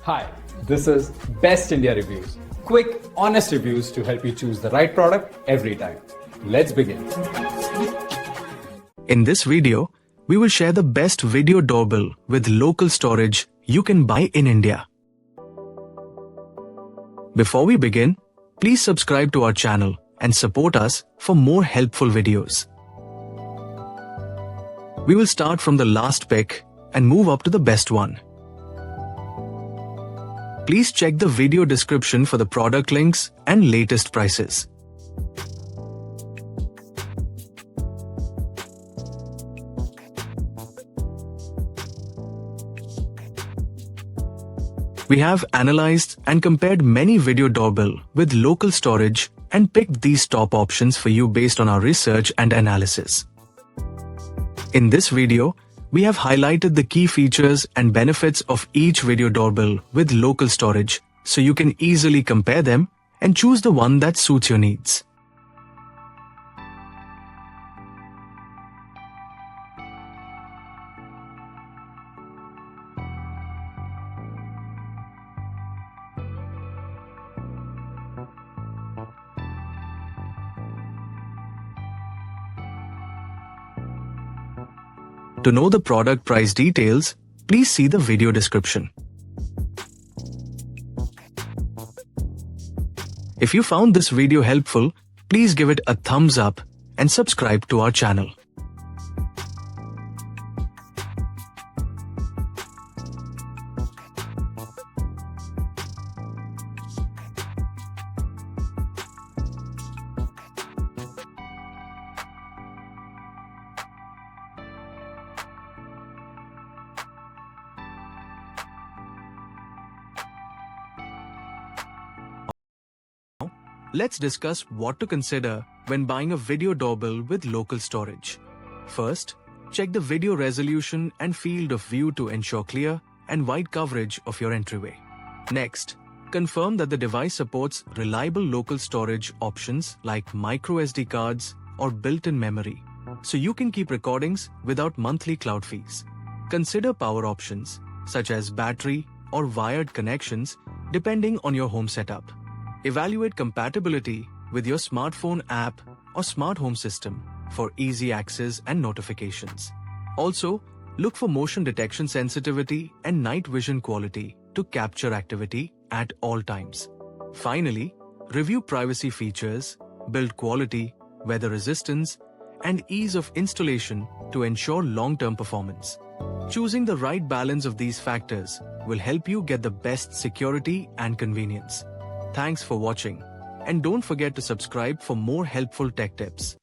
Hi, this is Best India Reviews. Quick, honest reviews to help you choose the right product every time. Let's begin. In this video, we will share the best video doorbell with local storage you can buy in India. Before we begin, please subscribe to our channel and support us for more helpful videos. We will start from the last pick and move up to the best one. Please check the video description for the product links and latest prices. We have analyzed and compared many video doorbell with local storage and picked these top options for you based on our research and analysis. In this video, we have highlighted the key features and benefits of each video doorbell with local storage so you can easily compare them and choose the one that suits your needs. To know the product price details, please see the video description. If you found this video helpful, please give it a thumbs up and subscribe to our channel. Let's discuss what to consider when buying a video doorbell with local storage. First, check the video resolution and field of view to ensure clear and wide coverage of your entryway. Next, confirm that the device supports reliable local storage options like micro SD cards or built-in memory, so you can keep recordings without monthly cloud fees. Consider power options, such as battery or wired connections, depending on your home setup. Evaluate compatibility with your smartphone app or smart home system for easy access and notifications. Also, look for motion detection sensitivity and night vision quality to capture activity at all times. Finally, review privacy features, build quality, weather resistance, and ease of installation to ensure long-term performance. Choosing the right balance of these factors will help you get the best security and convenience. Thanks for watching, and don't forget to subscribe for more helpful tech tips.